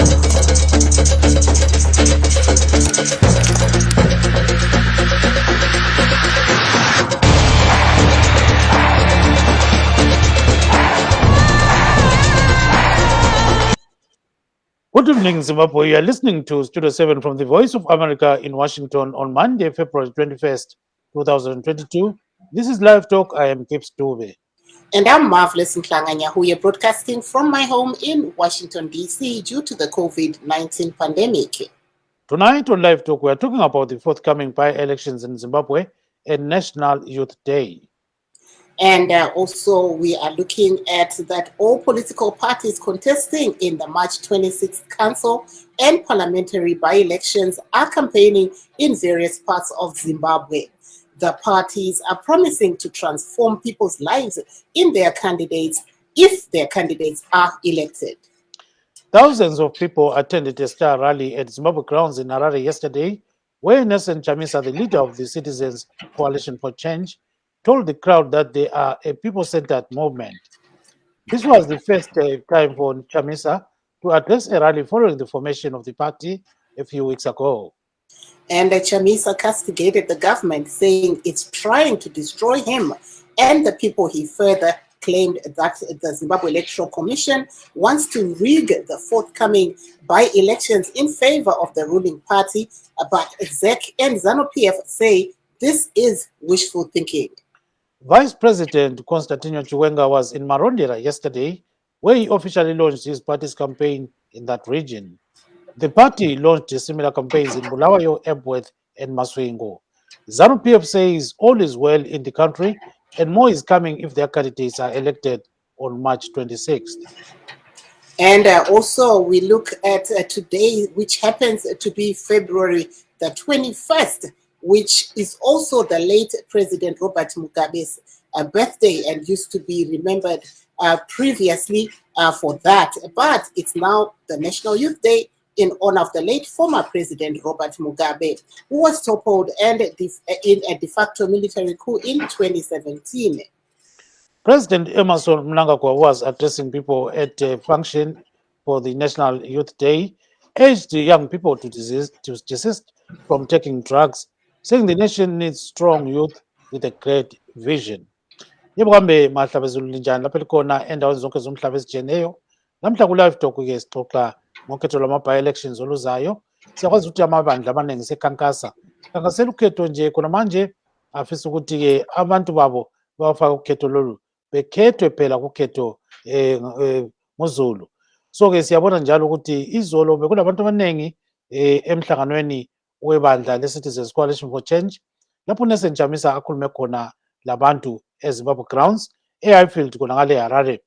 Good evening, Zimbabwe. You are listening to Studio 7 from the Voice of America in Washington on Monday, February 21st, 2022. This is Live Talk. I am Gibbs Dube. And I'm Marvelous Nhlanhla, who are broadcasting from my home in Washington, D.C. due to the COVID-19 pandemic. Tonight on Live Talk, we are talking about the forthcoming by-elections in Zimbabwe and National Youth Day. And also we are looking at that all political parties contesting in the March 26th council and parliamentary by-elections are campaigning in various parts of Zimbabwe. The parties are promising to transform people's lives in their candidates if their candidates are elected. Thousands of people attended a star rally at Zimbabwe grounds in Harare yesterday, where Nelson Chamisa, the leader of the Citizens Coalition for Change, told the crowd that they are a people-centered movement. This was the first time for Chamisa to address a rally following the formation of the party a few weeks ago. And Chamisa castigated the government, saying it's trying to destroy him and the people. He further claimed that the Zimbabwe Electoral Commission wants to rig the forthcoming by-elections in favor of the ruling party, but ZEC and ZANU-PF say this is wishful thinking. Vice President Constantino Chiwenga was in Marondera yesterday, where he officially launched his party's campaign in that region. The party launched similar campaigns in Bulawayo, Ebworth, and Masvingo. ZANU-PF says all is well in the country and more is coming if their candidates are elected on March 26th. And also we look at today, which happens to be February the 21st, which is also the late President Robert Mugabe's birthday and used to be remembered previously for that. But it's now the National Youth Day in honor of the late former President Robert Mugabe, who was toppled and in a de facto military coup in 2017. President Emmerson Mnangagwa was addressing people at a function for the National Youth Day, urged young people to desist from taking drugs, saying the nation needs strong youth with a great vision. Yebo kambe mahlaba ezulu linjani lapha likhona endaweni zonke zomhlaba ezijeneyo. Namhla ku-Live Talk-ke sixoxa ngokhetho lwama-by-elections oluzayo. Siyakwazi ukuthi amabandla amaningi sekhankasa ukhetho nje khona manje afisa ukuthi-ke abantu babo bawafake ukhetho lolu bekhethwe phela kukhetho ngoZulu. So-ke siyabona njalo ukuthi izolo bekulabantu abaningi emhlanganweni webandla le-Citizens Coalition for Change, lapho uNelson Chamisa akhulume khona labantu eZimbabwe grounds eHighfield khona ngale Harare,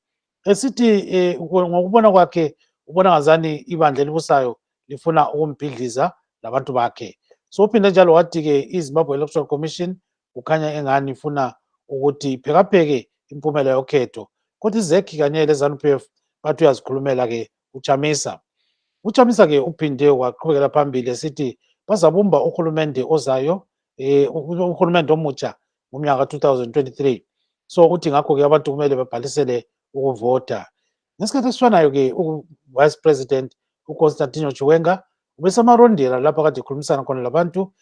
esithi ngokubona kwakhe ubona ngazani ibandla elibusayo lifuna ukumbhidliza labantu bakhe. So uphinde njalo wathi-ke iZimbabwe Electoral Commission kukhanya engani ifuna ukuthi iphekapheke impumela yokhetho, kodwa iZEC kanye leZANU-PF bathi uyazikhulumela-ke uChamisa. UChamisa-ke uphinde waqhubekela phambili esithi bazabumba uhulumende ozayo, uhulumende omutsha ngomnyaka ka-2023. So uthi ngakho-ke abantu kumele babhalisele ukuvota. Ngesikhathi esifanayo-ke u-Vice President uConstantino Chiwenga ubesemarondera lapho kade ekhulumisana khona labantu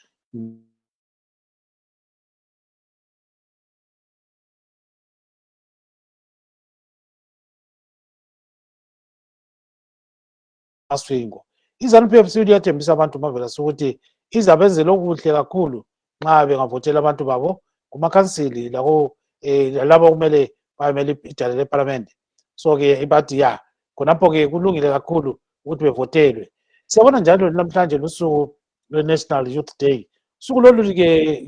Masvingo. iZANU-PF sibili yathembisa abantu mavela ukuthi izabenzela okuhle kakhulu nxa bengavotela abantu babo kumakhansili labo kumele bayimele idale leparlamente. So-ke bathi ya khonapho-ke kulungile kakhulu ukuthi bevotelwe. Siyabona njalo namhlanje lusuku lwe-National Youth Day. Usuku lolu-ke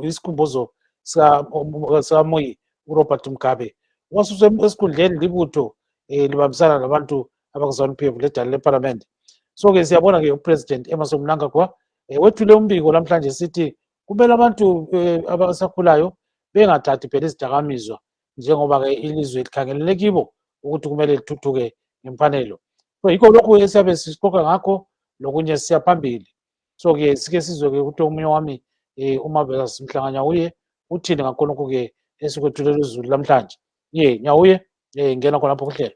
isikhumbuzo sikamoyi uRobert Mugabe wasuswe esikhundleni libutho libambisana labantu abaku-ZANU-PF ledale leparlamente. So-ke siyabona-ke uPresident Emmerson Mnangagwa wethule umbiko namhlanje sithi kumele abantu abasakhulayo bengathathi phela izidakamizwa njengoba-ke ilizwe likhangelele kibo ukuthi kumele lithuthuke ngemfanelo. So yikho lokhu esiyabe sixoxa ngakho lokunye siya phambili. So-ke sike sizwe-ke ukuthi omunye wami uMarvelous Mhlanganya uthini ngakho lokhu-ke esikwethulela uzulu namhlanje. Nyawuye ngena khonapho kuhlelo.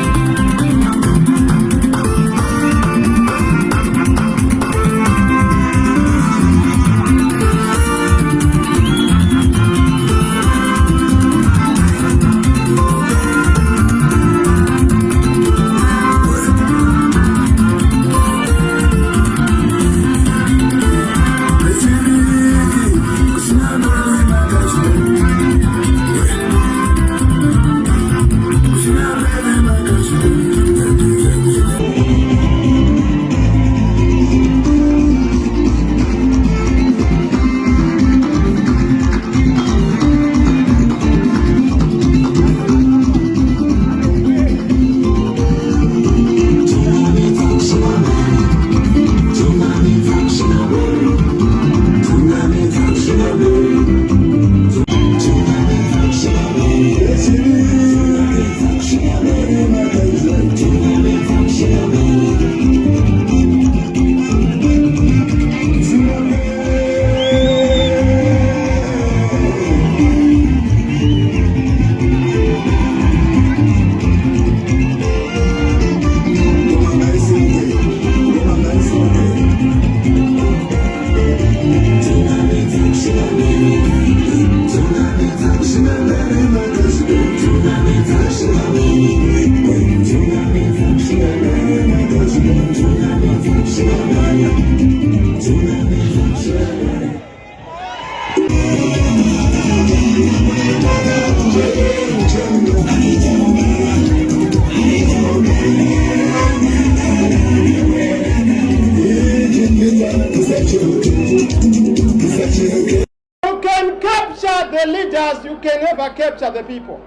numbers, you can never capture the people.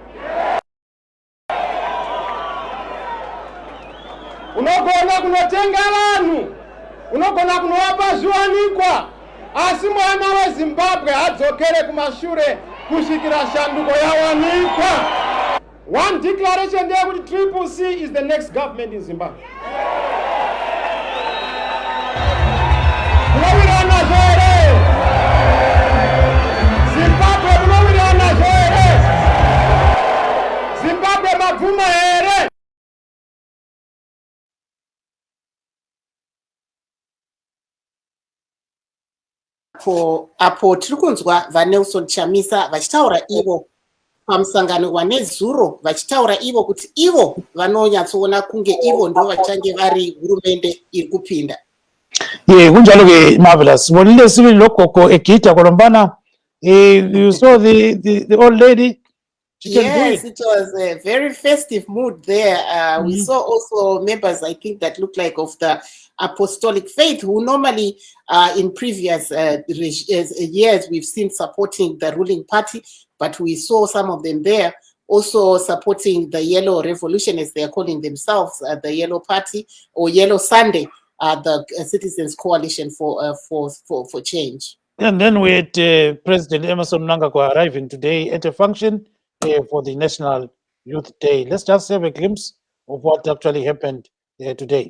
Unogona kunotenga vanhu, unogona kunowapa zviwanikwa, asi mwana weZimbabwe adzokere kumashure kusvikira shanduko yawanikwa. One declaration there with Triple C is the next government in Zimbabwe. Zimbabwe mabvuma here. Apo tiri kunzwa vaNelson Chamisa vachitaura ivo pamusangano wanezuro, vachitaura ivo kuti ivo vanonyatsoona kunge ivo ndo vachange vari hurumende iri kupinda. Kunjalo ke Marvelous. Bonile civil lokoko ekita kolombana. You saw the old lady. Yes, it was a very festive mood there. We saw also members, I think, that look like of the apostolic faith, who normally in previous years we've seen supporting the ruling party, but we saw some of them there also supporting the Yellow Revolution, as they are calling themselves, the Yellow Party or Yellow Sunday, the Citizens Coalition for Change. And then we had President Emmerson Mnangagwa arriving today at a function for the National Youth Day. Let's just have a glimpse of what actually happened today.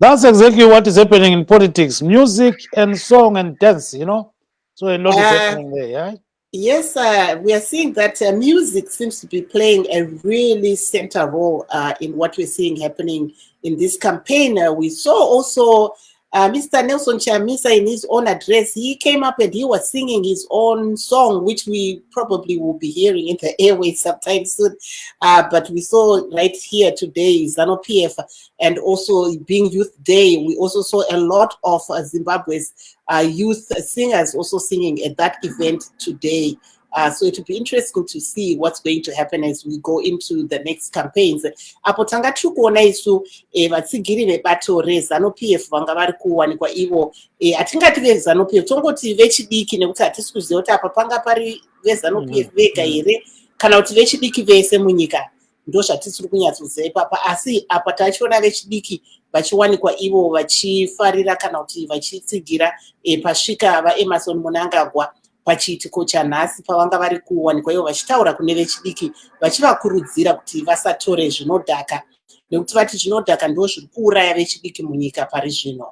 That's exactly what is happening in politics, music and song and dance, you know. So a lot is happening there, yeah? Yes, we are seeing that music seems to be playing a really center role in what we're seeing happening in this campaign. We saw also Mr. Nelson Chamisa in his own address. He came up and he was singing his own song, which we probably will be hearing in the airways sometime soon. But we saw right here today, ZANU-PF, and also being Youth Day, we also saw a lot of Zimbabwe's youth singers also singing at that event today. So it will be interesting to see what's going to happen as we go into the next campaigns. Apo tanga tiri kuona isu vatsigiri vebato reZANU-PF vanga vari kuwanikwa ivo hatingati veZANU-PF tongoti vechidiki nekuti hatisi kuziva kuti apa panga pari veZANU-PF vega here kana kuti vechidiki vese munyika. Ndo zvatisiri kunyatsoziva ipapa, asi apa tachiona vechidiki vachiwanikwa ivo vachifarira kana kuti vachitsigira pasvika vaEmmerson Mnangagwa pachiitiko chanhasi pavanga vari kuwanikwa ivo vachitaura kune vechidiki vachivakurudzira kuti vasatore zvinodhaka nekuti vati zvinodhaka ndo zviri kuuraya vechidiki munyika pari zvino.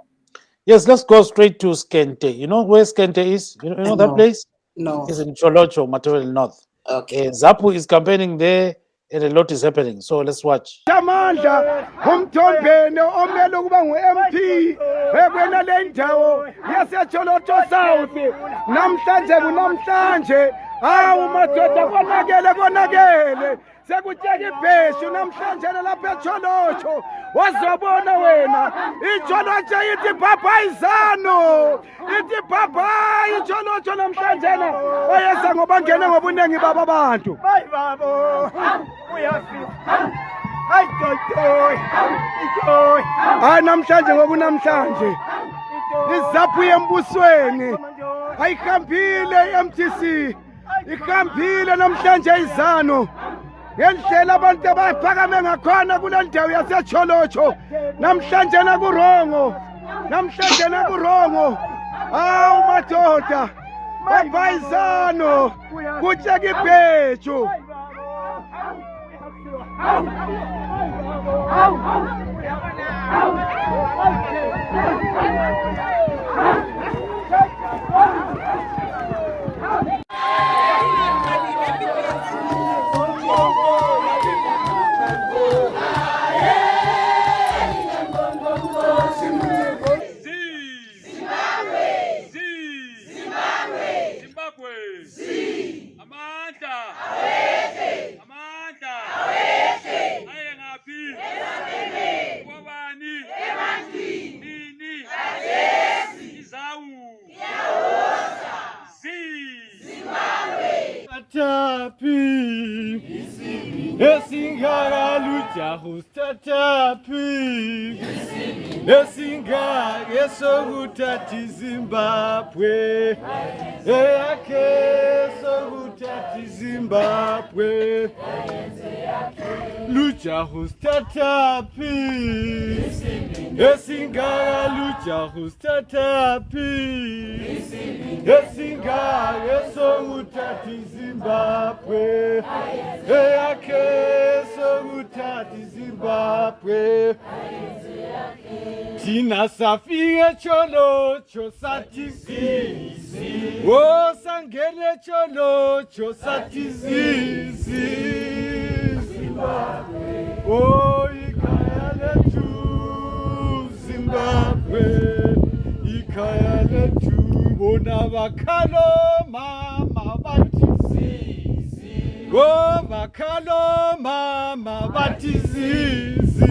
Yes, let's go straight to Skente. You know where Skente is? You know that place? No. It's in Cholocho, Matawele North. Okay. Zapu is campaigning there and a lot is happening. So let's watch. Amandla umthombeni omele ukuba ngu-MP ekwena le ndawo yaseCholocho South namhlanje hawu madoda konakele sekutshela ibheshu namhlanje lapha eTsholotsho wazobona wena iTsholotsho ithi bhabhayizano ithi bhabhayi iTsholotsho namhlanje ayeza ngoba ngene ngobunengi baba abantu bayi babo uyafika hayi toy hayi namhlanje ngokunamhlanje izaphu yembusweni ayihambile eMTC ihambile namhlanje izano ngendlela abantu abaphakame ngakhona kule ndawo yaseTsholotsho namhlanje nakurongo awu madoda babhayizano kutsheka ibheju Zimbabwe Zimbabwe Lucha hustatapi Esingara lucha hustatapi Esingara sogutati Zimbabwe sogutati Zimbabwe Tina safia Tsholotsho satizizi O sangele Tsholotsho satizizi Zimbabwe O ikhaya lethu Zimbabwe ikhaya lethu bona bakhalo mama batizizi O bakhalo mama batizizi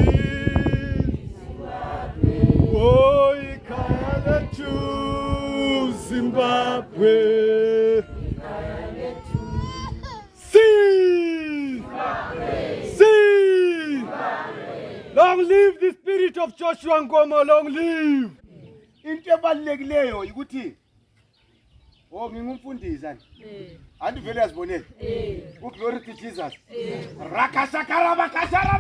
Oh, ikhaya lethu Zimbabwe. See! Long live the spirit of Joshua Nkomo, long live! Into ebalulekileyo ukuthi ngingumfundisi anti vele yazibonela glory to Jesus rakashakara bakashara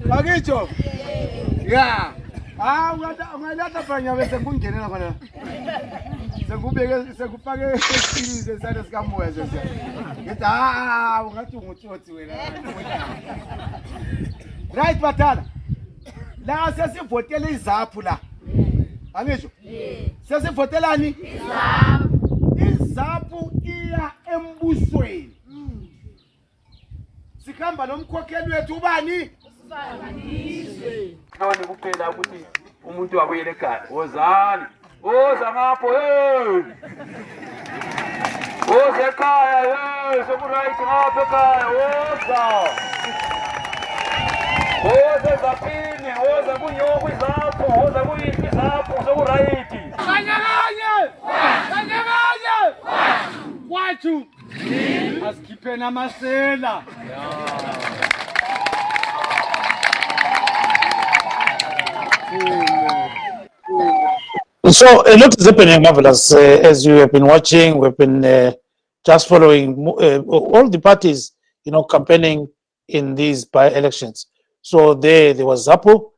Bagicho. Yeah. Ungalata fanya bese kungenela khona. Sekufake series esana sikamoya sese. Ngithi ungathi ungutsotsi wena. Right batala. La sesivotela izaphu la. Angisho? Sesivotelani? Izaphu iya embusweni. Sikhamba nomkhokheli wethu ubani? Nawe kuphela ukuthi umuntu wabuyela ekhaya wozani woza ngapho woza ekhaya sokuright ngapho ekhaya woza zaphini woza kunyoko izapho woza kuyiphi izapho sokuright kanyakanye kwathu asikhipheni amasela So a lot is happening, marvelous. As you have been watching, we've been just following all the parties, campaigning in these by-elections. So there was ZAPU,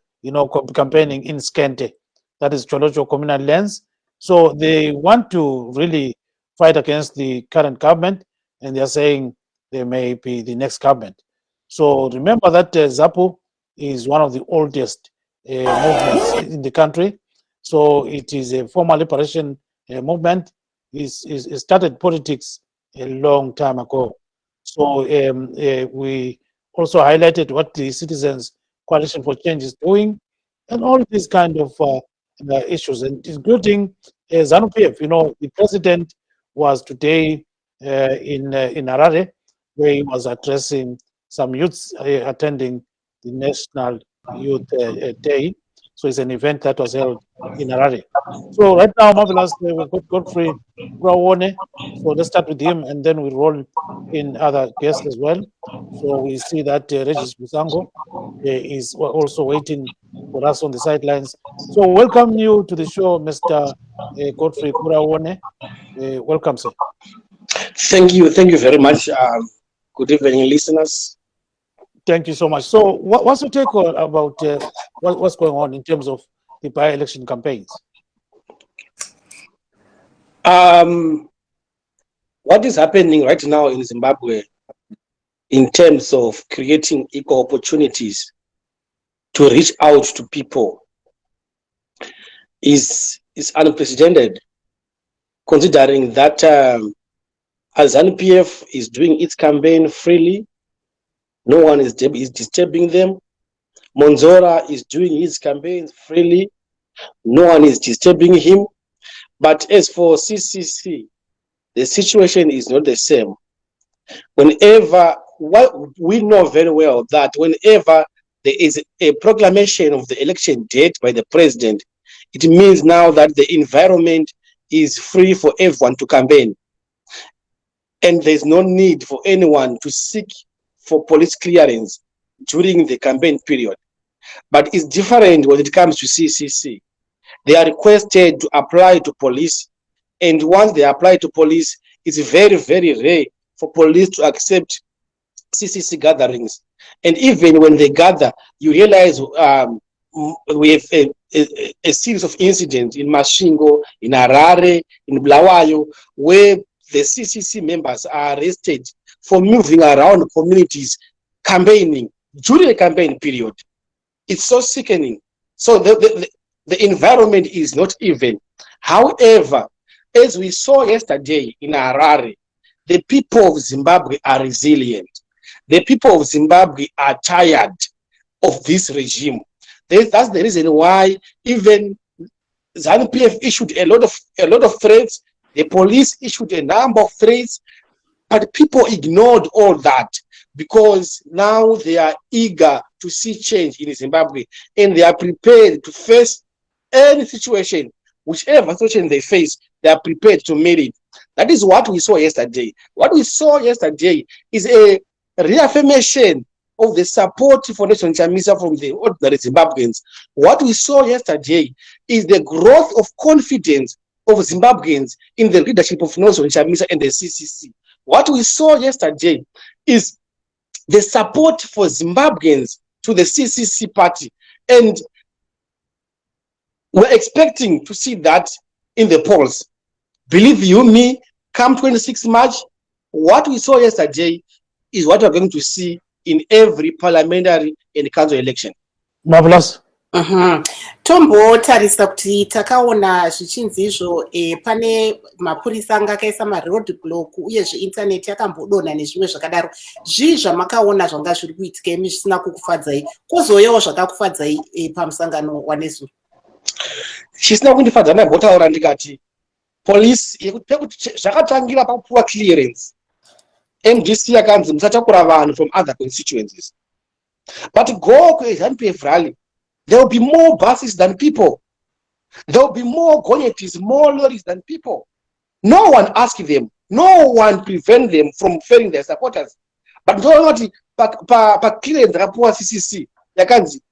campaigning in Skente, that is Tsholotsho communal lands. So they want to really fight against the current government, and they are saying they may be the next government. So remember that ZAPU is one of the oldest movements in the country. So it is a former liberation movement. It started politics a long time ago. So we also highlighted what the Citizens Coalition for Change is doing, and all these kind of issues, and including ZANU-PF. The president was today in Harare, where he was addressing some youths attending the National Youth Day. So it's an event that was held in Harare. So right now, marvelous, we've got Godfrey Kurauone. So let's start with him, and then we roll in other guests as well. So we see that Regis Vhusango is also waiting for us on the sidelines. So welcome you to the show, Mr. Godfrey Kurauone. Welcome, sir. Thank you very much. Good evening, listeners. Thank you so much. So what's your take about what's going on in terms of the by-election campaigns? What is happening right now in Zimbabwe in terms of creating equal opportunities to reach out to people is unprecedented, considering that as ZANU-PF is doing its campaign freely, no one is disturbing them. Monzora is doing his campaigns freely, no one is disturbing him. But as for CCC, the situation is not the same. We know very well that whenever there is a proclamation of the election date by the president, it means now that the environment is free for everyone to campaign. And there's no need for anyone to seek for police clearance during the campaign period. But it's different when it comes to CCC. They are requested to apply to police, and once they apply to police, it's very, very rare for police to accept CCC gatherings. And even when they gather, you realize we have a series of incidents in Masvingo, in Harare, in Bulawayo, where the CCC members are arrested for moving around communities campaigning during the campaign period. It's so sickening. So the environment is not even. However, as we saw yesterday in Harare, the people of Zimbabwe are resilient. The people of Zimbabwe are tired of this regime. That's the reason why even ZANU-PF issued a lot of threats. The police issued a number of threats, but people ignored all that because now they are eager to see change in Zimbabwe, and they are prepared to face any situation, whichever situation they face, they are prepared to meet it. That is what we saw yesterday. What we saw yesterday is a reaffirmation of the support for Nelson Chamisa from the ordinary Zimbabweans. What we saw yesterday is the growth of confidence of Zimbabweans in the leadership of Nelson Chamisa and the CCC. What we saw yesterday is the support for Zimbabweans to the CCC party. And we're expecting to see that in the polls. Believe you me, come 26 March, what we saw yesterday is what we're going to see in every parliamentary and council election. Marvelous. Tombotarisa kuti takaona zvichinzi izvo pane mapurisa anga akaisa maroad block uyezve internet yakambodonha nezvimwe zvakadaro. Zvii zvamakaona zvanga zviri kuitika imi zvisina kukufadzai, kwozouyawo zvakakufadzai pamusangano waNezuro? Chisina kundifadza ndambotaura ndikati polisi pekuti zvakatangira pakupuwa clearance, MDC yakanzi musatakura vanhu from other constituencies. But go kuZANU-PF rally, there will be more buses than people. There will be more gonyetis, more lorries than people. No one asked them. No one prevent them from ferrying their supporters. But don't CCC,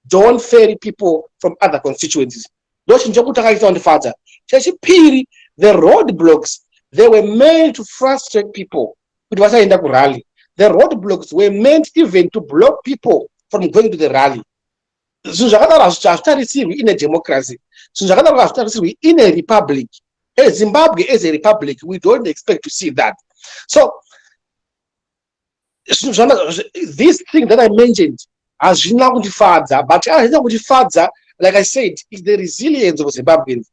don't ferry people from other constituencies. The roadblocks, they were meant to frustrate people. The roadblocks were meant even to block people from going to the rally. In a democracy, in a republic, Zimbabwe is a republic. We don't expect to see that. So this thing that I mentioned, as but like I said, is the resilience of Zimbabweans.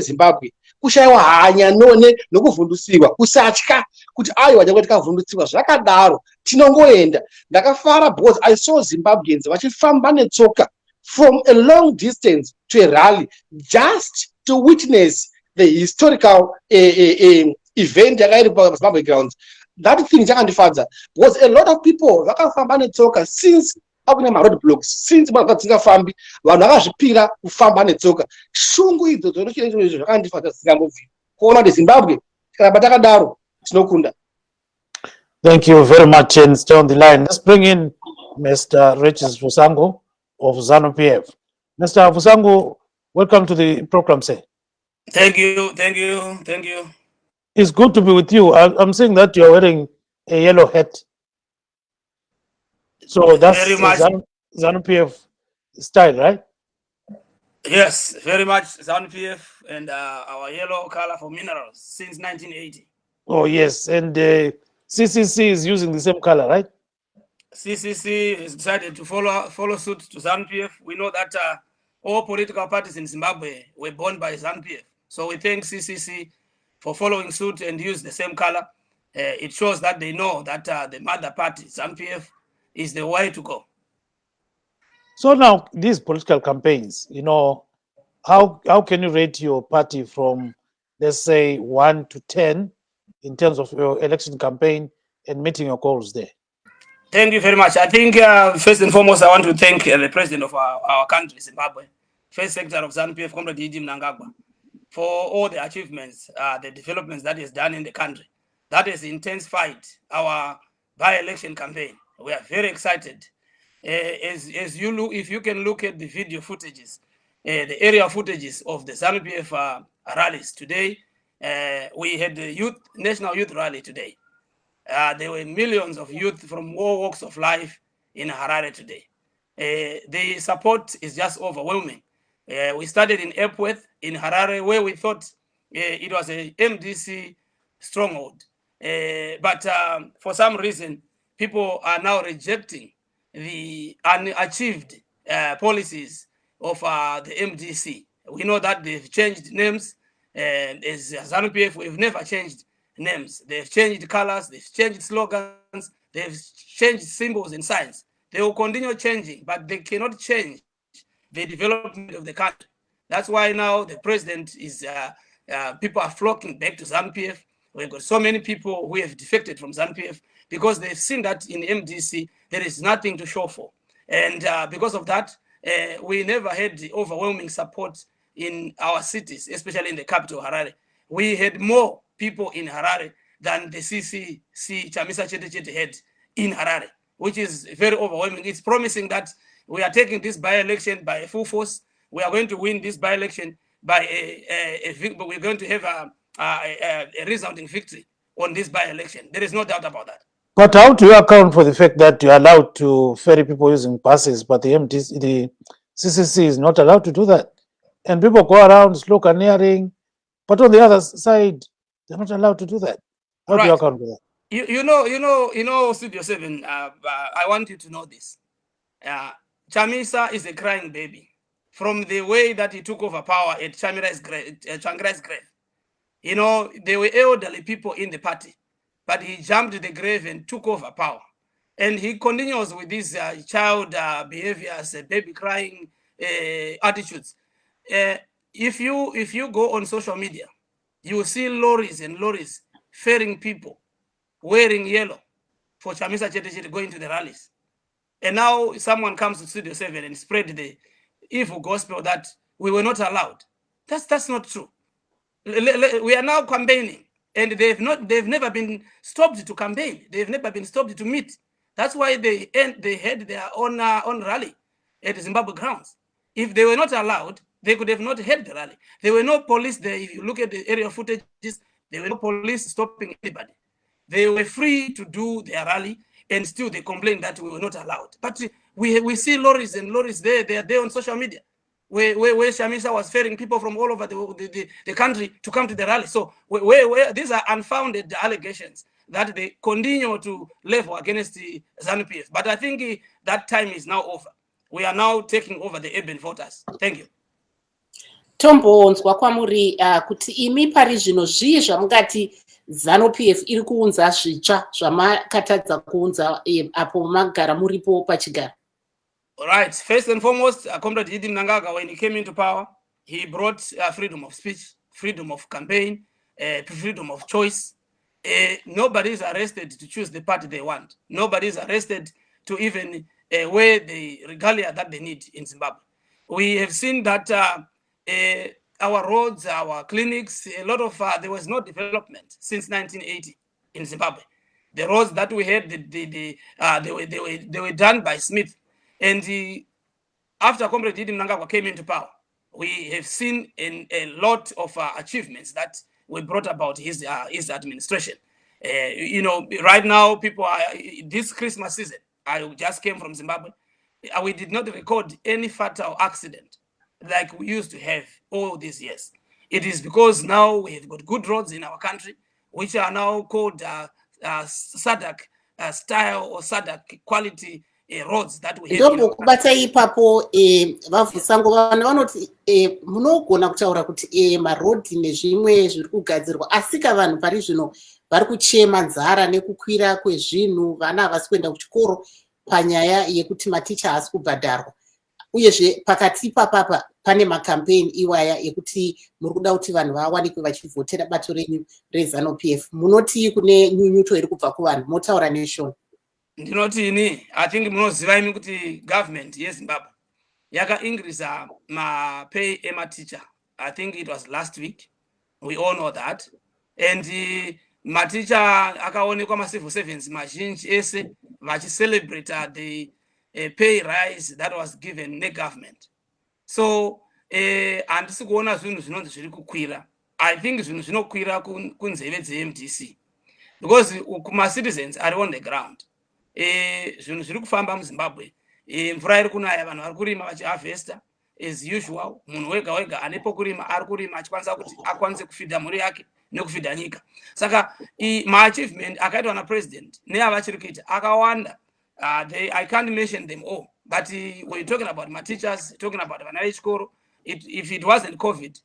Zimbabwe kushaiwa hanya none nokuvhundutsirwa kusatya kuti aiwa chakwe tikavhundutsirwa zvakadaro tinongoenda. Ndakafara because I saw Zimbabweans vachifamba netsoka from a long distance to a rally just to witness the historical event yakairipa Zimbabwe grounds. That thing chakandifadza because a lot of people vakafamba netsoka since akune roadblocks, since vakadzingafambi vanhu vakazvipira kufamba netsoka. Shungu idzo dzinochiita izvo zvakandifadza zvisingambobviri kuona kuti Zimbabwe kana patakadaro tinokunda. Thank you very much, and stay on the line. Let's bring in Mr. Regis Vhusango of ZANU-PF. Mr. Vhusango, welcome to the program, sir. Thank you. It's good to be with you. I'm saying that you're wearing a yellow hat. So that's Very much. ZANU-PF style, right? Yes, very much ZANU-PF and our yellow color for minerals since 1980. Oh, yes. And CCC is using the same color, right? CCC has decided to follow suit to ZANU-PF. We know that all political parties in Zimbabwe were born by ZANU-PF. So we thank CCC for following suit and use the same color. It shows that they know that the mother party, ZANU-PF, is the way to go. So now these political campaigns, how can you rate your party from, let's say, 1 to 10 in terms of your election campaign and meeting your goals there? Thank you very much. I think first and foremost, I want to thank the president of our country, Zimbabwe, first secretary of ZANU-PF, Comrade Mnangagwa, for all the achievements, the developments that is done in the country. That has intensified our by-election campaign. We are very excited. As you look, if you can look at the video footages, the area footages of the ZANU-PF rallies today, we had the National Youth Rally today. There were millions of youth from all walks of life in Harare today. The support is just overwhelming. We started in Epworth in Harare, where we thought it was a MDC stronghold. But for some reason, people are now rejecting the unachieved policies of the MDC. We know that they've changed names. As ZANU-PF, we've never changed names. They've changed colors, they've changed slogans, they've changed symbols and signs. They will continue changing, but they cannot change the development of the country. That's why now the president is, people are flocking back to ZANU-PF. We've got so many people who have defected from ZANU-PF because they've seen that in MDC, there is nothing to show for. And because of that, we never had the overwhelming support in our cities, especially in the capital, Harare. We had more people in Harare than the CCC Chamisa Chete had in Harare, which is very overwhelming. It's promising that we are taking this by-election by full force. We are going to win this by-election by we're going to have a resounding victory on this by-election. There is no doubt about that. But how do you account for the fact that you're allowed to ferry people using buses, but the CCC is not allowed to do that? And people go around sloganeering, but on the other side, they're not allowed to do that. How do you account for that? You know, Studio 7, I want you to know this. Chamisa is a crying baby. From the way that he took over power at Changira's grave. You know, there were elderly people in the party, but he jumped the grave and took over power. And he continues with these child behaviors, baby crying attitudes. If you go on social media, you will see lorries and lorries ferrying people wearing yellow for Chamisa Chete going to the rallies. And now someone comes to Studio 7 and spread the evil gospel that we were not allowed. That's not true. We are now campaigning, and they've never been stopped to campaign. They've never been stopped to meet. That's why they had their own rally at Zimbabwe grounds. If they were not allowed, they could have not had the rally. There were no police there. If you look at the area footages, there were no police stopping anybody. They were free to do their rally, and still they complained that we were not allowed. But we see lorries and lorries there. They are there on social media, where Chamisa was ferrying people from all over the country to come to the rally. So where these are unfounded allegations that they continue to level against the ZANU-PF. But I think that time is now over. We are now taking over the urban voters. Thank you. Tombonzwa kwamuri kuti imi pari zvino zvii zvamungati ZANU-PF iri kuunza zvitsva zvamakatadza kuunza apo magara muripo pachigara. All right. First and foremost, Comrade Mnangagwa, when he came into power, he brought freedom of speech, freedom of campaign, freedom of choice. Nobody is arrested to choose the party they want. Nobody is arrested to even wear the regalia that they need in Zimbabwe. We have seen that our roads, our clinics, a lot of there was no development since 1980 in Zimbabwe. The roads that we had, they were done by Smith, and after Comrade Idi Mnangagwa came into power, we have seen a lot of achievements that were brought about his administration. You know, right now, people are, this Christmas season, I just came from Zimbabwe, we did not record any fatal accident like we used to have all these years. It is because now we have got good roads in our country, which are now called SADC style or SADC quality roads that we have. Ndombo kubata ipapo Vhusango vanhu vanoti munogona kutaura kuti marodhi nezvimwe zviri kugadzirwa, asika vanhu pari zvino vari kuchema nzara nekukwira kwezvinhu, vana havasi kuenda kuchikoro panyaya yekuti maticha haasi kubhadharwa. Uyezve pakati papapa pane makampeni iwaya ekuti muri kuda kuti vanhu vawanikwe vachivhotera bato renyu reZANU-PF. Munoti kune nyunyuto iri kubva kuvanhu, motaura neshoni. Ndinotini, I think munoziva imi kuti government yeZimbabwe yaka-increase pay ema-teacher. I think it was last week. We all know that. And ma-teacher akaonekwa ma-civil servants mazhinji ese vachi-celebrate the pay rise that was given the government. So handisi kuona zvinhu zvinonzi zviri kukwira. I think zvinhu zvinokwira kunzeve dze-MDC, because kuma-citizens are on the ground. Zvinhu zviri kufamba muZimbabwe, mvura iri kunaya, vanhu vari kurima vachiharvesta as usual. Munhu wega wega ane pokurima ari kurima achikwanisa kuti akwanise kufidha mhuri yake nekufidha nyika. Saka ma-achievement akaitwa na-president neavachiri kuita akawanda. I can't mention them all, but we're talking about my teachers, talking about vana vechikoro. If it wasn't COVID,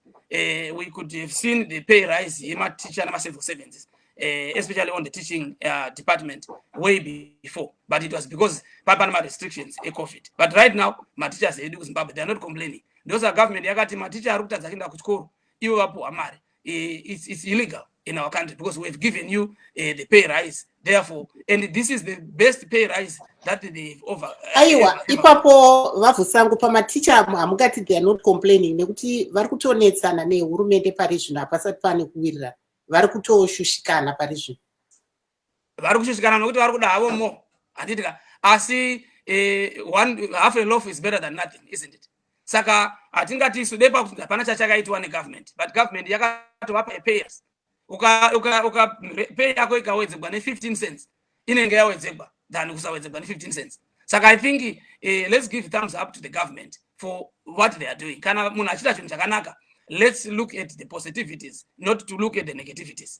we could have seen the pay rise in my teacher and my civil servants, especially on the teaching department way before. But it was because Panama restrictions, COVID. But right now, my teachers in Zimbabwe, they're not complaining. Those are government, my teacher it's illegal in our country because we've given you the pay rise. Therefore, and this is the best pay rise that they've over. Aiwa, ipapo Vhusango pamaticha hamungati they are not complaining nekuti vari kutonetsana nehurumende pari zvino hapasati pane kuwirira. Vari kutoshushikana pari zvino. Vari kushushikana nokuti vari kuda havo more. Handitika asi half a loaf is better than nothing, isn't it? Saka hatingati sudepa kuti hapana chachakaitwa negovernment, but government yakatovapa payers. Uka pay yako ikawedzegwa ne15 cents inenge yawedzegwa than kusawedzegwa ne15 cents. Saka I think let's give thumbs up to the government for what they are doing. Kana munhu achita chinhu chakanaka, let's look at the positivities, not to look at the negativities.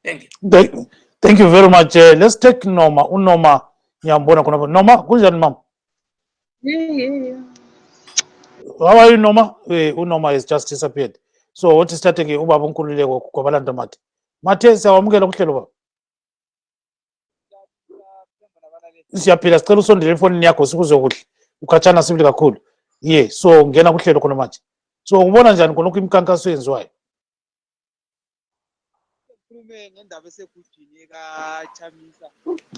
Thank you. Thank you very much. Let's take Noma. Unoma Nyambona kuna Noma. Kunjani mama? Yeah. How are you, Noma? Unoma has just disappeared. So what is starting ubaba Nkululeko Gwabalanda Mathe. Mathe sawamukela kuhlelo baba. Siyaphila sicela usondele efonini yakho sikuzwe kuhle. Ukhatshana sibili kakhulu. Yeah, so ngena kuhlelo khona manje. So ubona njani khona imikhankaso yenziwayo? Ngendaba esekujini ekaChamisa.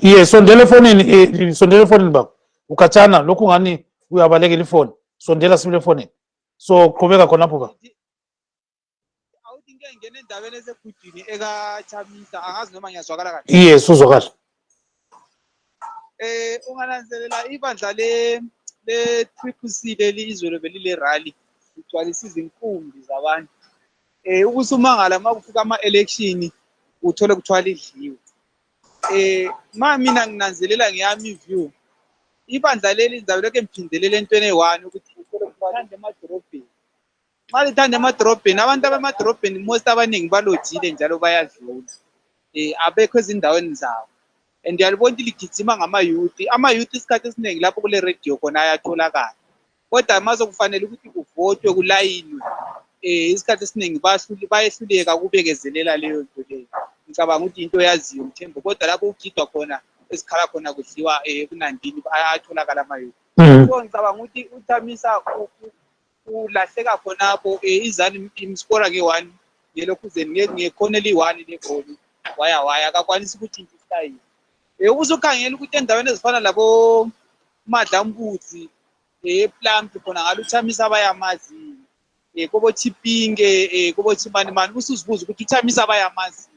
Yeah, sondela efonini baba. Ukhatshana lokhu ngani uyabalekela ifoni. Sondela sibili efonini. So qhubeka khona lapho baba. Ngene endabeni esekujini ekaChamisa angazi noma ngiyazwakala kahle. Yes, uzwakala. Ungananzelela ibandla le triple C leli izolo belile rally igcwalisa izinkumbi zabantu. Ukusumangala makufika ama-election uthole kuthiwa lidliwe. Mina nginanzelela ngiyami view. Ibandla leli lizabe mphindelela entweni eyi-1 ukuthi uthole kuthanda emadorobheni. Mali thanda emadorobheni, abantu abemadorobheni most abaningi balojile njalo bayadlula. Abekho ezindaweni zabo. And yalibona ukuthi ligijima ngama-youth. Ama-youth isikhathi esiningi lapho kule radio khona ayatholakala. Kodwa mase kufanele ukuthi kuvotwe kulayinwe. Isikhathi esiningi bayehluleka ukubekezelela leyo nto leyo. Ngicabanga ukuthi into yaziyo Mthembu, kodwa lapho ugidwa khona esikhala khona kudliwa kunandini ayatholakala ama-youth. So ngicabanga ukuthi uThamisa ulahleka khonapho izani imskora ke-1 ngelokhuzeni ngekhona eliyi-1 legoli waya akakwanisi ukutshintsha isitayile. Ubusukhangela ukuthi endaweni ezifana labo Madlambuzi ePlump khona ngalo uThamisa abayamazi kobo Chipinge kobo Chimanimani usuzibuza ukuthi uThamisa abayamazi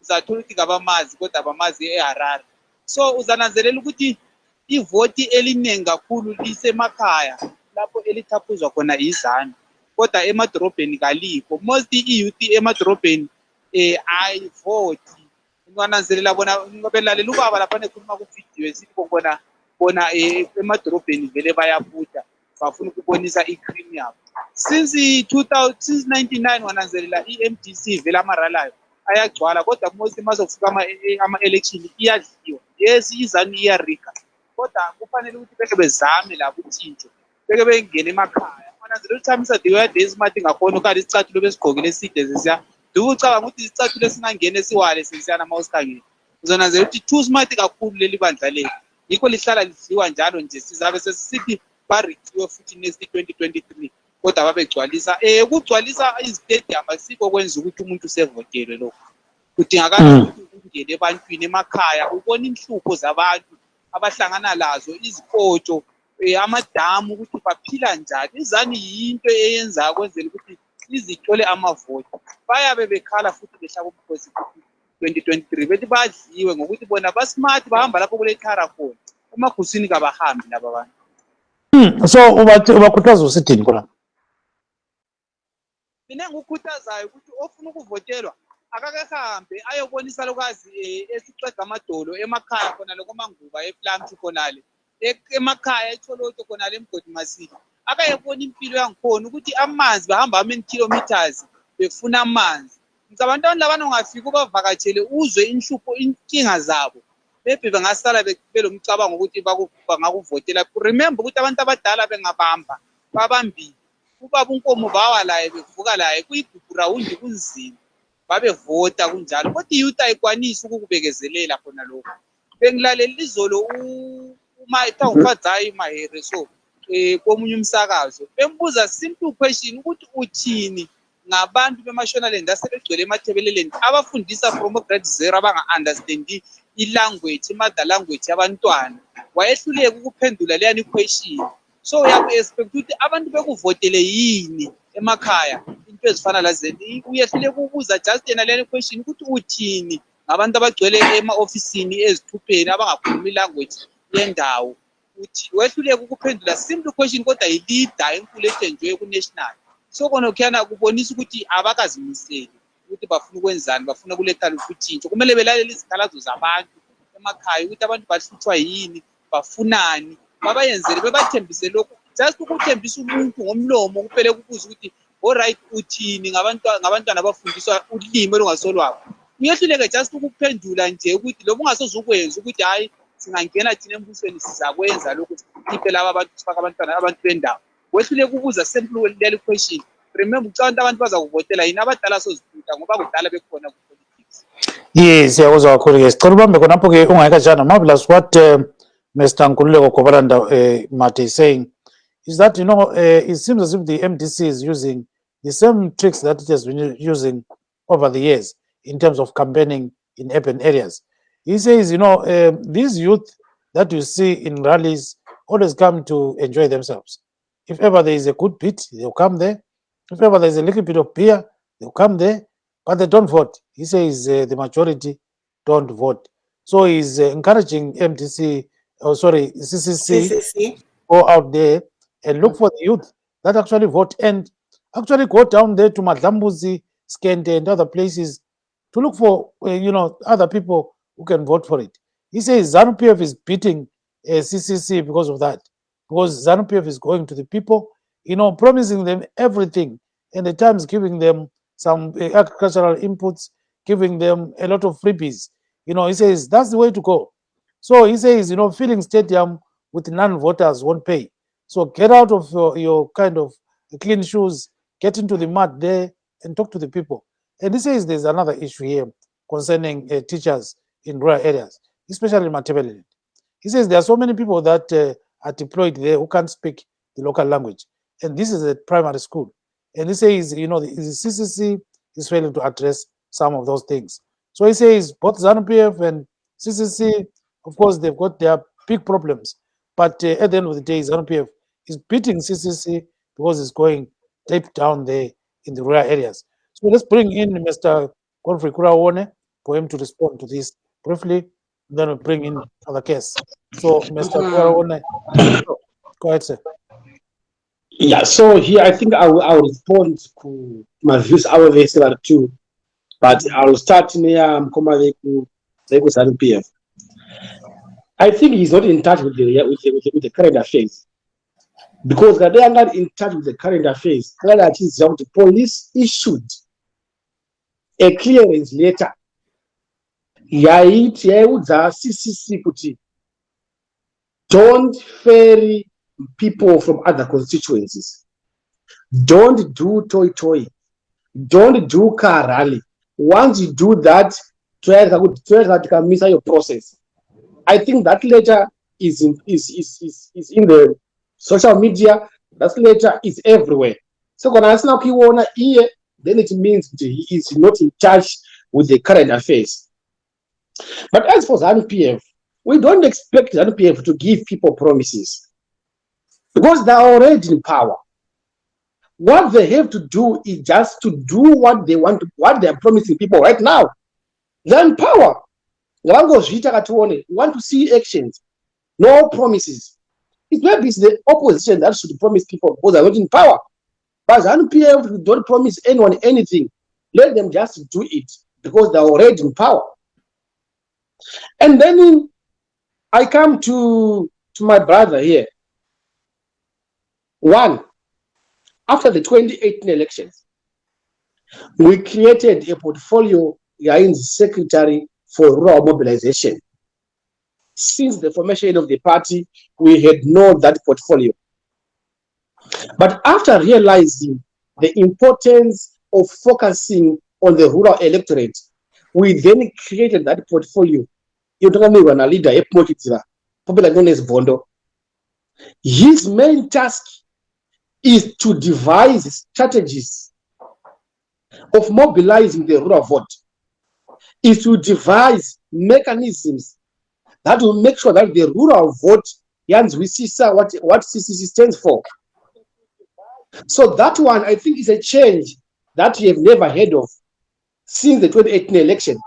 uzathola ukuthi ngabamazi kodwa abamazi eHarare. So uzananzelela ukuthi ivoti eliningi kakhulu lisemakhaya lapho elithaphuzwa khona izanu kodwa emadorobheni kalikho. Most i-youth emadorobheni ayivoti. Ungananzelela bona belalela ubaba lapha ekhuluma ku-video esithi bona emadorobheni vele bayabuta bafuna ukubonisa i-cream yabo. Since 1999 wananzelela i-MDC vele amaralayo ayagcwala kodwa most masokufika ama-election iyadliwa. Yes, izanu iyarika kodwa kufanele ukuthi beke bezame lapho utshintsho beke bengene emakhaya. Wananzelela uThamisa the way days mathi ngakhona ukali isicathulo besigqokile eside sesiya dukucabanga ukuthi isicathulo esingangena esiwale sesiyana mawusikhangile. Uzonanzelela ukuthi too smart kakhulu leli bandla lethu yikho lihlala lidliwa njalo nje sizabe sesithi barikiwe futhi next 2023 kodwa babegcwalisa ukugcwalisa izitadium asikho kwenza ukuthi umuntu usevotelwe lokho. Kudingakala ukuthi ungene ebantwini emakhaya ubone inhlupho zabantu abahlangana lazo izikotsho amadamu ukuthi baphila njani. Izani yinto eyenza kwenzela ukuthi izithole amavoti bayabe bekhala futhi behlaba umkhosi 2023 bethi badliwe ngokuthi bona basmart bahamba lapho kulethara khona emagusini kabahambi laba bantu. So ubakhuthaza usithini khona? Mina ngikukhuthazayo ukuthi ofuna ukuvotelwa akakehambe ayobonisa lokazi esiqeda amadolo emakhaya khona lokho manguba ePlump khonale emakhaya eTholoto khonale eMgodimasili akayebona impilo yangikhona ukuthi amanzi bahamba ama kilometers befuna amanzi. Ngicabanga labana ungafika ubavakatshele uzwe inhlupho inkinga zabo maybe bangasala belomcabango ukuthi bangakuvotela. Remember ukuthi abantu abadala bengabamba babambile ubaba uNkomo bawalaye bevuka laye kuyigubhu round kunzima babevota kunjalo kodwa iyouth ayikwanisi ukukubekezelela khona lokho. Bengilalela izolo uMaithangufadzayi Mahere so komunye umsakazo bembuza simple question ukuthi uthini ngabantu beMashonaland asebegcwele emathebeleleni abafundisa from grade 0 abanga-understand i-language mother language yabantwana. Wayehluleka ukuphendula leyani question. So uyaku-expect ukuthi abantu bekuvotele yini emakhaya into ezifana lazeni. Uyehluleka ukubuza just yena leyani question ukuthi uthini ngabantu abagcwele ema-ofisini ezithupheni abangakhulumi i-language yendawo. Uthi wehluleka ukuphendula simple question kodwa yi-leader enkulu ethenjwe ku-national. So khona khiyana kubonisa ukuthi abakazimiseli ukuthi bafuna ukwenzani bafuna kuletha utshintsho. Kumele belalele izikhalazo zabantu emakhaya ukuthi abantu bahluthwa yini bafunani babayenzele bebathembise lokho. Just ukuthembisa umuntu ngomlomo kuphele kubuza ukuthi alright uthini ngabantwana abafundiswa ulimi olungasolwabo. Uyehluleke just ukuphendula nje ukuthi lo ungasozukwenza ukuthi hayi singangena thina embusweni sizakwenza lokho siphe laba abantu sifaka abantwana abantu bendawo. Wehluleke ukubuza simple level question. Remember ukuthi abantu bazakuvotela yini abadala soziphuta ngoba kudala bekhona ku politics. Yes, siyakuzwa kakhulu ke. Sicela ubambe khonapho ke ungayikajana. Marvelous what Mr. Nkululeko Gwabalanda Mathe is saying is that it seems as if the MDC is using the same tricks that it has been using over the years in terms of campaigning in urban areas. He says, these youth that you see in rallies always come to enjoy themselves. If ever there is a good bit, they'll come there. If ever there is a little bit of beer, they'll come there, but they don't vote. He says the majority don't vote. So he's encouraging CCC, go out there and look for the youth that actually vote and actually go down there to Madlambuzi, Skende, and other places to look for, other people who can vote for it. He says ZANU-PF is beating CCC because of that, because ZANU-PF is going to the people, promising them everything, and at times giving them some agricultural inputs, giving them a lot of freebies. He says that's the way to go. So he says, filling stadium with non-voters won't pay. So get out of your kind of clean shoes, get into the mud there and talk to the people. And he says there's another issue here concerning teachers in rural areas, especially in Mathebelele. He says there are so many people that are deployed there who can't speak the local language. And this is a primary school. And he says, the CCC is failing to address some of those things. So he says both ZANU-PF and CCC, of course, they've got their big problems. But at the end of the day, ZANU-PF is beating CCC because it's going deep down there in the rural areas. So let's bring in Mr. Godfrey Kurauone for him to respond to this briefly. Then we'll bring in other case. So, Mr. Kurauone, go ahead, sir. Yeah, so here I think I will respond to my views our way too, but I will start near Mkomaveku ZANU-PF. I think he's not in touch with the current affairs, because they are not in touch with the current affairs. The police issued a clearance letter. CCC kuti don't ferry people from other constituencies. Don't do toy. Don't do car rally. Once you do that, try to miss your process. I think that letter is in the social media. That letter is everywhere. So when I now here, then it means he is not in touch with the current affairs. But as for ZANU-PF, we don't expect ZANU-PF to give people promises, because they are already in power. What they have to do is just to do what they want, what they are promising people right now. They're in power. We want to see actions, no promises. It maybe it's the opposition that should promise people because they're not in power. But ZANU-PF don't promise anyone anything. Let them just do it because they're already in power. And then I come to my brother here. One, after the 2018 elections, we created a portfolio in Secretary for Rural Mobilization. Since the formation of the party, we had known that portfolio. But after realizing the importance of focusing on the rural electorate, we then created that portfolio. A leader, popularly known as Bondo. His main task is to devise strategies of mobilizing the rural vote, is to devise mechanisms that will make sure that the rural vote, we see what CCC stands for. So that one, I think, is a change that we have never heard of since the 2018 election.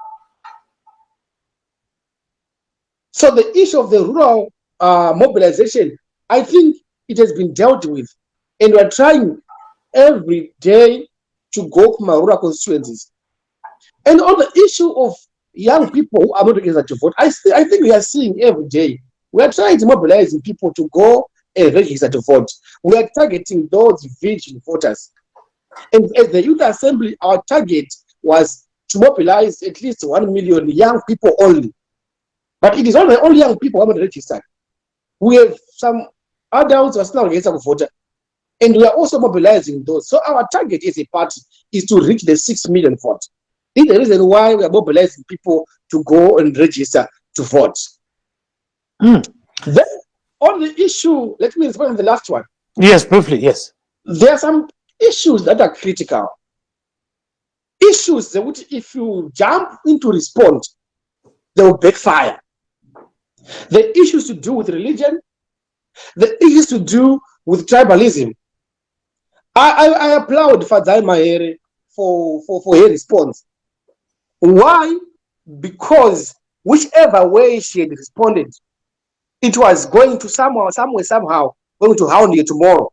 So the issue of the rural mobilization, I think it has been dealt with. And we're trying every day to go from our rural constituencies. And on the issue of young people who are not registered to vote, I think we are seeing every day. We are trying to mobilize people to go and register to vote. We are targeting those virgin voters. And as the Youth Assembly, our target was to mobilize at least 1 million young people only. But it is not the only young people who are not registered. We have some adults who are still not registered to vote. And we are also mobilizing those. So our target as a party is to reach the 6 million vote. This is the reason why we are mobilizing people to go and register to vote. Then on the issue, let me respond to the last one. Yes, briefly, yes. There are some issues that are critical. Issues that which, if you jump into response, they will backfire. The issues to do with religion, the issues to do with tribalism. I applaud Thandazani Moyo for her response. Why? Because whichever way she had responded, it was going to somehow going to hound you tomorrow.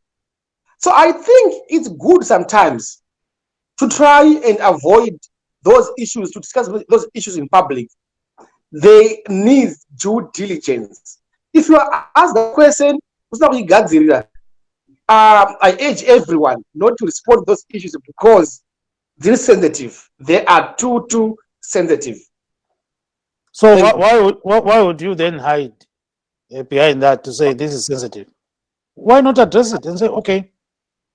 So I think it's good sometimes to try and avoid those issues, to discuss those issues in public. They need due diligence. If you are asked the question, I urge everyone not to respond to those issues because they're sensitive. They are too sensitive. So why would you then hide behind that to say this is sensitive? Why not address it and say, okay,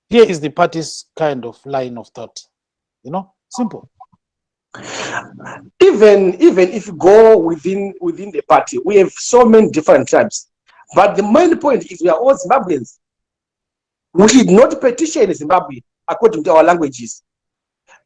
here is the party's kind of line of thought? Simple. Even if you go within the party, we have so many different tribes. But the main point is we are all Zimbabweans. We should not petition Zimbabwe according to our languages.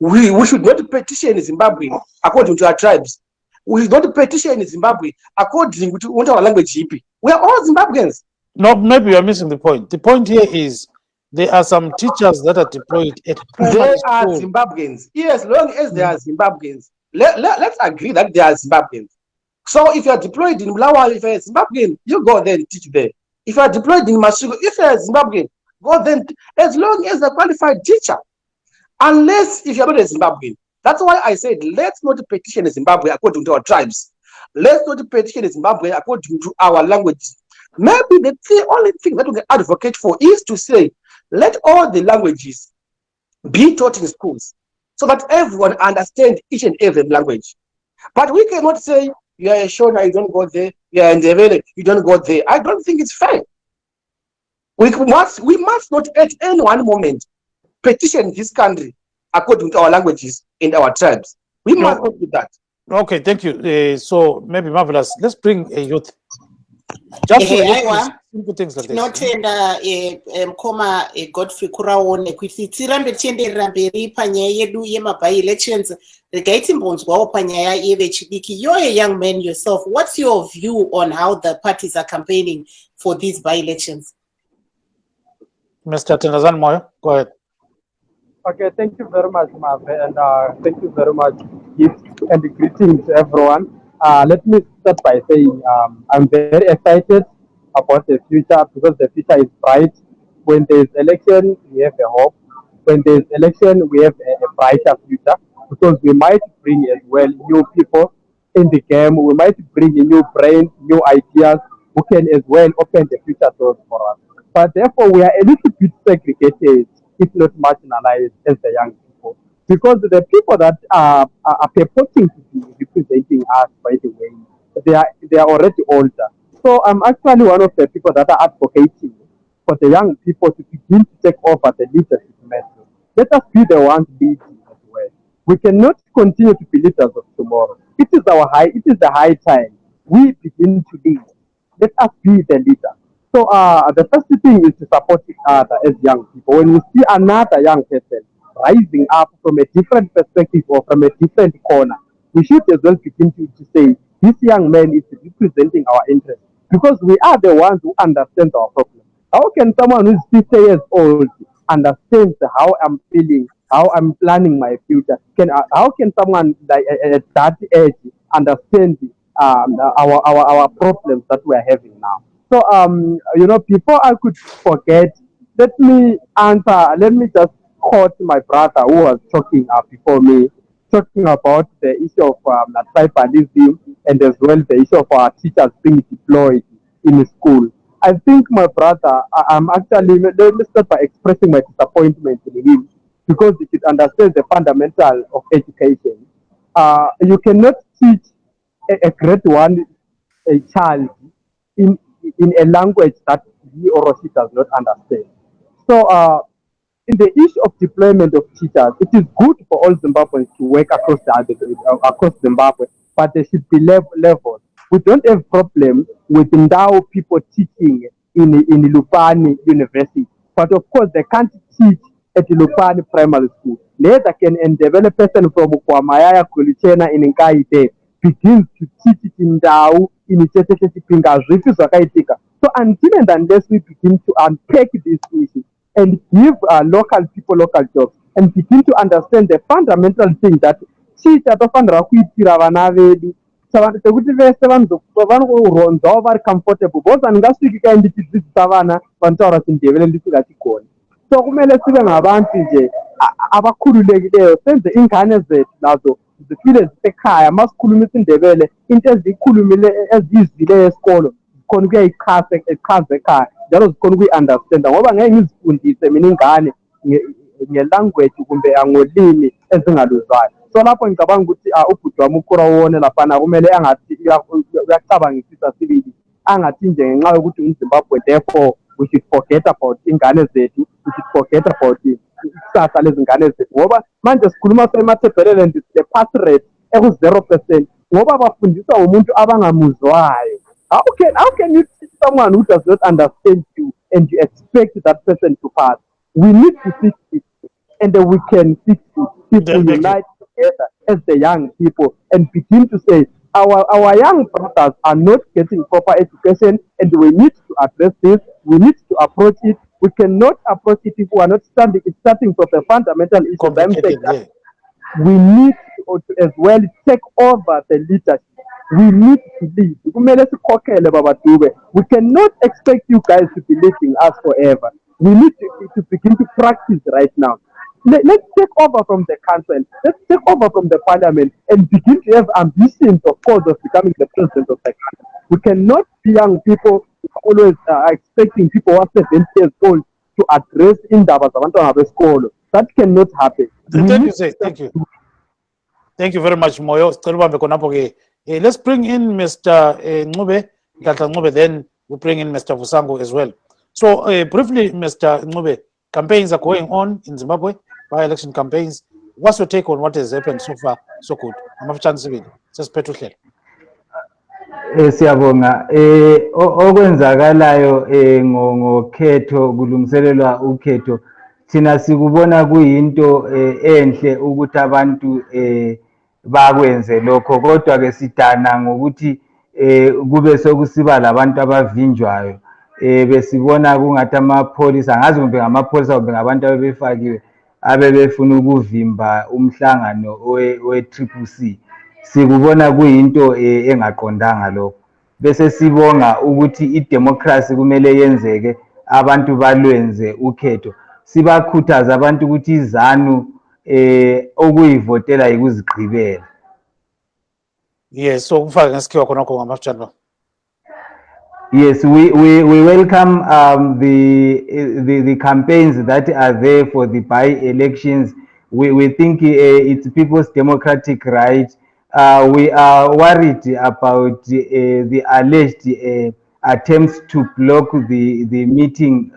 We should not petition Zimbabwe according to our tribes. We should not petition Zimbabwe according to what our language is. We are all Zimbabweans. No, maybe you are missing the point. The point here is there are some teachers that are deployed at primary They are school. Zimbabweans. Yes, long as they are Zimbabweans. Let's agree that they are Zimbabweans. So if you are deployed in Mlawa, if you are Zimbabwean, you go there and teach there. If you are deployed in Masuku, if you are Zimbabwean, go then, as long as a qualified teacher. Unless if you are not a Zimbabwean. That's why I said, let's not petition Zimbabwe according to our tribes. Let's not petition Zimbabwe according to our languages. Maybe the only thing that we can advocate for is to say, let all the languages be taught in schools so that everyone understands each and every language. But we cannot say, you are a Shona, you don't go there, you are in the village, you don't go there. I don't think it's fair. We must not at any one moment petition this country according to our languages and our tribes. We must not do that. Okay, thank you. So maybe Marvelous, let's bring a youth. Just simple things like this. Tinotenda mukoma Godfrey Kurauone kuti tirambe tienderera mberi panyaya yedu yema-by-elections. Regai timbonzwawo panyaya yevechidiki. You're a young man yourself. What's your view on how the parties are campaigning for these by-elections? Mr. Thandazani Moyo, go ahead. Okay, thank you very much, Mathe, and thank you very much, gifts and greetings to everyone. Let me start by saying I'm very excited about the future because the future is bright. When there's election, we have a hope. When there's election, we have a brighter future because we might bring as well new people in the game. We might bring a new brain, new ideas who can as well open the future doors for us. But therefore, we are a little bit segregated, if not marginalized, as the young people. Because the people that are purporting to be representing us, by the way, they are already older. So I'm actually one of the people that are advocating for the young people to begin to take over the leadership mantle. Let us be the ones leading as well. We cannot continue to be leaders of tomorrow. It is the high time we begin to lead. Let us be the leader. So the first thing is to support each other as young people. When we see another young person rising up from a different perspective or from a different corner, we should as well begin to say, this young man is representing our interests because we are the ones who understand our problem. How can someone who is 50 years old understand how I'm feeling, how I'm planning my future? How can someone like at that age understand our problems that we are having now? So, before I could forget, let me just quote my brother who was talking before me, talking about the issue of tribalism and as well the issue of our teachers being deployed in school. I think my brother, I'm actually, let me start by expressing my disappointment in him because he should understand the fundamental of education. You cannot teach a grade 1 a child in a language that he or she does not understand. So, in the issue of deployment of teachers, it is good for all Zimbabweans to work across Zimbabwe, but there should be levels. We don't have problem with now people teaching in Lupani University, but of course they can't teach at Lupani Primary School. Later can develop a person from Kwamayaya Kulichena in Nkaite begins to teach it in Dao in So until and unless we begin to unpack these issues and give local people local jobs and begin to understand the fundamental thing that chatofanira kuitira vana vedu sekuti vese vanoronzawo vari comfortable because handingasvikika ndichidzidzisa vana vanotaura chindevele ndisikachigoni. So kumele sive ngabantu nje abakhululekileyo senze ingane zethu nazo zifile zisekhaya masikhuluma isindebele into eziyikhulumile eziyizwileyo esikolo zikhona ukuyayichaza ekhaya njalo zikhona ukuyi-understanda ngoba ngeke ngizifundise mina ingane ngelanguage kumbe ngolimi ezingaluzwayo. So lapho ngicabanga ukuthi ubhuti wami uKurauone laphana kumele angathi uyacabangisisa sibili angathi nje ngenxa yokuthi uMzimbabwe therefore we should forget about ingane zethu, we should forget about ikusasa lezingane zethu ngoba manje sikhuluma semathebhelele ndithi the pass rate eku-0% ngoba bafundiswa umuntu abangamuzwayo. How can you teach someone who does not understand you and you expect that person to pass? We need to fix it, and we can fix it if Then we thank you. unite together as the young people and begin to say, our young brothers are not getting proper education, and we need to address this. We need to approach it. We cannot approach it if we are not starting from the fundamental issues. I'm saying Complicated, that yeah. we need to as well take over the leadership. We need to lead. Kumele sikhokhele Baba Dube. We cannot expect you guys to be leading us forever. We need to begin to practice right now. Let's take over from the council. Let's take over from the parliament and begin to have ambitions, of course, of becoming the president of the country. We cannot be young people always expecting people who are 70 years old to address indaba zabantwana besikolo. That cannot happen. Thank you, sir. Thank you. Thank you very much, Moyo. Let's bring in Mr. Ncube, Ncube, then we bring in Mr. Vhusango as well. So briefly, Mr. Ncube, campaigns are going on in Zimbabwe, by-election campaigns. What's your take on what has happened so far? So good. I'm a chance to just petrol. Siyabonga okwenzakalayo ngokhetho kulungiselelwa ukhetho thina sikubona kuyinto enhle ukuthi abantu bakwenze lokho kodwa ke sidana ngokuthi kube sokusiba labantu abavinjwayo besibona kungathi amapholisa ngazi kumbe ngamapholisa kumbe ngabantu abebefakiwe abebefuna ukuvimba umhlangano we-CCC sikubona kuyinto engaqondanga lokho bese sibonga ukuthi idemocracy kumele yenzeke abantu balwenze ukhetho sibakhuthaza abantu ukuthi izanu okuyivotela yikuzigqibela. Yes, so kufaka ngesikhiwa khonokho ngamafutshane. Yes, we welcome the campaigns that are there for the by-elections. We think it's people's democratic right. We are worried about the alleged attempts to block the meeting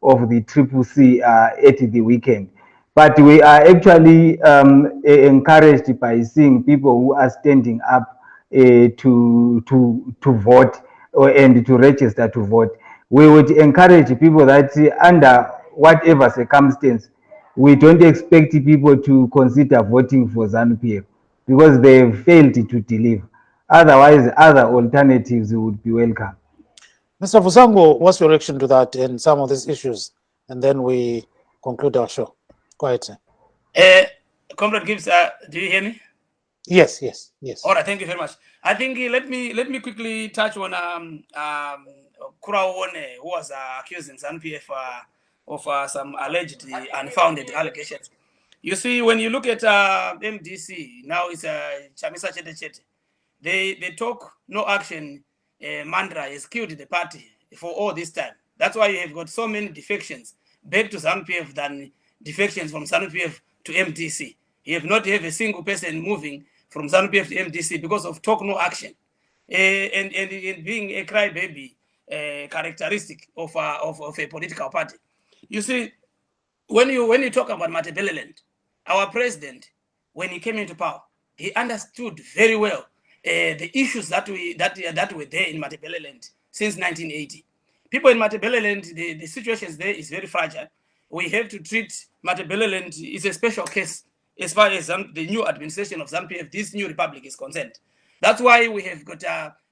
of the CCC at the weekend. But we are actually encouraged by seeing people who are standing up to vote and to register to vote. We would encourage people that under whatever circumstance, we don't expect people to consider voting for ZANU-PF because they failed to deliver. Otherwise, other alternatives would be welcome. Mr. Vhusango, what's your reaction to that and some of these issues? And then we conclude our show. Go ahead, sir. Comrade Gibbs, do you hear me? Yes, yes, yes. All right, thank you very much. I think let me quickly touch on Kurauone, who was accusing ZANU-PF of some alleged unfounded allegations. You see, when you look at MDC, now it's Chamisa Chete. They talk no action mantra has killed the party for all this time. That's why you have got so many defections back to ZANU-PF than defections from ZANU-PF to MDC. You have not have a single person moving from ZANU-PF to MDC because of talk no action, and being a crybaby characteristic of a political party. You see, when you talk about Matebeleland, our president, when he came into power, he understood very well the issues that were there in Matebeleland since 1980. People in Matebeleland, the situations there is very fragile. We have to treat Matebeleland is a special case as far as the new administration of ZANU-PF, this new republic is concerned. That's why we have got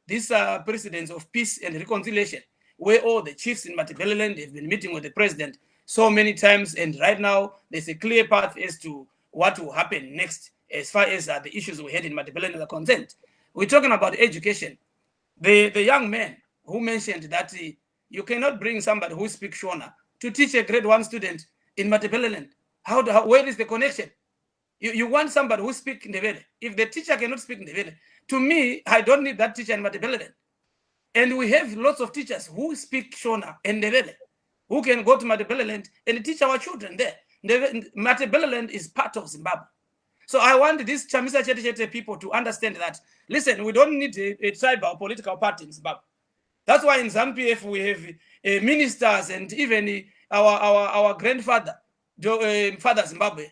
this precedence of peace and reconciliation, where all the chiefs in Matebeleland have been meeting with the president so many times, and right now there's a clear path as to what will happen next as far as the issues we had in Matebeleland are concerned. We're talking about education. The young man who mentioned that you cannot bring somebody who speaks Shona to teach a grade 1 student in Matebeleland. Where is the connection? You want somebody who speaks Ndebele. If the teacher cannot speak Ndebele, to me, I don't need that teacher in Matebeleland. And we have lots of teachers who speak Shona and Ndebele, who can go to Matebeleland and teach our children there. Matebeleland is part of Zimbabwe. So I want these Chamisa Chete people to understand that, listen, we don't need a tribal political party in Zimbabwe. That's why in ZANU-PF we have ministers and even our grandfather, Father Zimbabwe,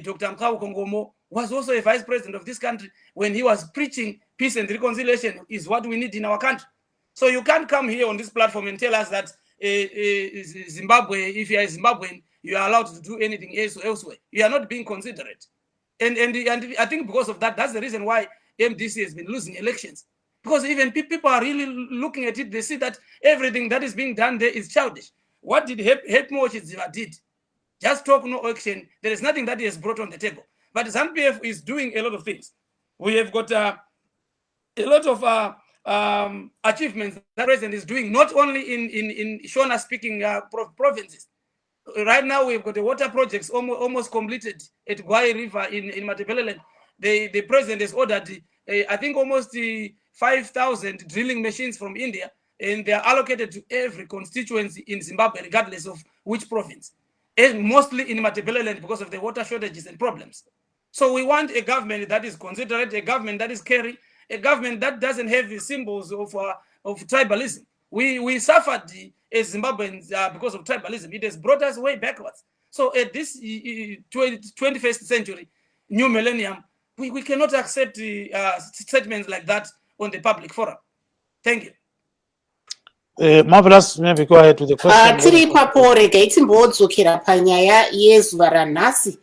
Dr. Mkawu Kongomo, was also a vice president of this country when he was preaching peace and reconciliation is what we need in our country. So you can't come here on this platform and tell us that Zimbabwe, if you are Zimbabwean, you are allowed to do anything else elsewhere. You are not being considerate. And I think because of that, that's the reason why MDC has been losing elections. Because even people are really looking at it, they see that everything that is being done there is childish. What did Help Motions did? Just talk, no action. There is nothing that he has brought on the table. But ZANU-PF is doing a lot of things. We have got a lot of achievements that the president is doing, not only in Shona-speaking provinces. Right now, we've got the water projects almost completed at Gwai River in Matebeleland. The president has ordered, I think, almost 5,000 drilling machines from India, and they are allocated to every constituency in Zimbabwe, regardless of which province, and mostly in Matebeleland because of the water shortages and problems. So we want a government that is considerate, a government that is caring, a government that doesn't have the symbols of tribalism. We suffered as Zimbabweans because of tribalism. It has brought us way backwards. So at this 21st century, new millennium, we cannot accept statements like that on the public forum. Thank you. Marvelous, maybe go ahead with the question. Tiri ipapo rega timbodzokera panyaya yezuva ranhasi,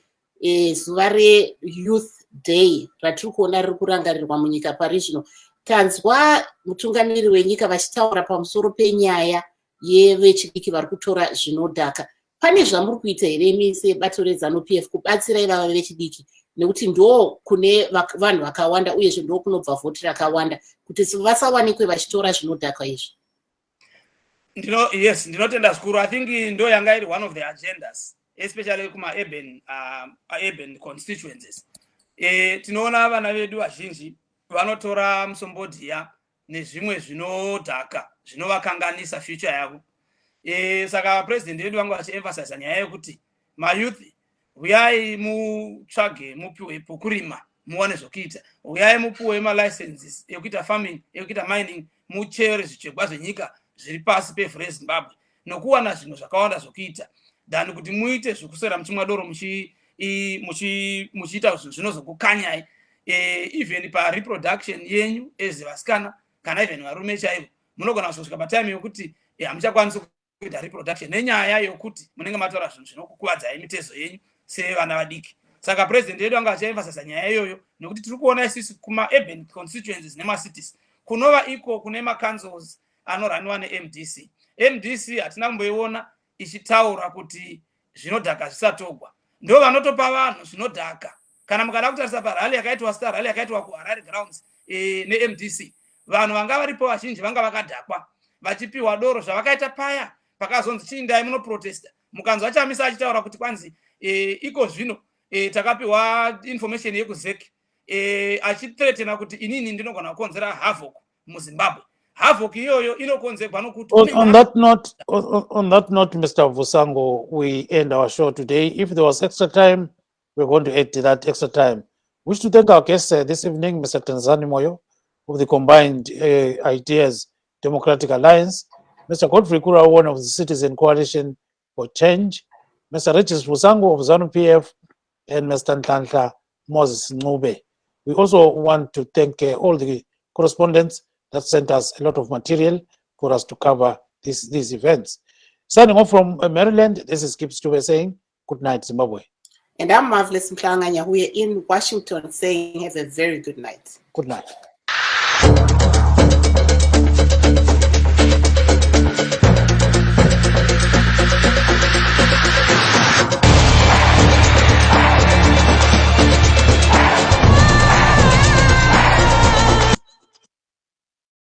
zuva reYouth Day ratiri kuona riri kurangarirwa munyika pari zvino. Tanzwa mutungamiri wenyika vachitaura pamusoro penyaya yevechidiki vari kutora zvinodhaka. Pane zvamuri kuita here imi sebato reZANU-PF kubatsira ivava vechidiki, nekuti ndo kune vanhu vakawanda uyezve ndo kunobva vhoti rakawanda, kuti vasawanikwe vachitora zvinodhaka izvi? Yes, ndinotenda zvikuru. I think ndo yanga iri one of the agendas, especially kuma urban constituencies. Tinoona vana vedu vazhinji vanotora musombodhiya nezvimwe zvinodhaka zvinovakanganisa future yavo. Saka president wedu vanga vachiemphasize nyaya yekuti mayouth, uyai mutsvage mupiwe pokurima muone zvokuita, uyai mupiwe malicenses ekuita farming, ekuita mining, muchere zvichegwa zvenyika zviri pasi pevhu reZimbabwe, nokuwana zvinhu zvakawanda zvokuita than kuti muite zvokuswera muchimwa doro muchiita zvinhu zvinozokukanyai, even pareproduction yenyu as vasikana kana even varume chaivo. Munogona kusvika patime yokuti hamuchakwanisi kuita reproduction nenyaya yokuti munenge matora zvinhu zvinokukuvadzai mitezo yenyu sevana vadiki. Saka president yedu anga achiemphasize nyaya iyoyo, nekuti tiri kuona isisi kuma urban constituencies nemacities kunova iko kune macouncils anoraniwa neMDC. MDC hatina kumboiona ichitaura kuti zvinodhaka zvisatogwa. Ndo vanotopa vanhu zvinodhaka. Kana mukada kutarisa parali yakaitwa Star Rally yakaitwa kuHarare Grounds neMDC, vanhu vanga varipo vazhinji vanga vakadhakwa vachipiwa doro zvavakaita paya pakazonzi chiindai munoprotesta. Mukanzwa chamisa achitaura kuti kwanzi iko zvino takapiwa information yekuZEC achithreatena kuti inini ndinogona kukonzera havoc muZimbabwe. Havoc iyoyo inokonzerwa nokuti on that note, Mr. Vhusango, we end our show today. If there was extra time, we're going to add to that extra time. We wish to thank our guest this evening, Mr. Thandazani Moyo of the Combined Ideas Democratic Alliance, Mr. Godfrey Kurauone of the Citizen Coalition for Change, Mr. Regis Vhusango of ZANU-PF, and Mr. Nhlanhla Moses Ncube. We also want to thank all the correspondents that sent us a lot of material for us to cover these events. Signing off from Maryland, this is Kip Stube saying good night, Zimbabwe. And I'm Marvelous Nhlanhla Moses Ncube in Washington saying have a very good night. Good night.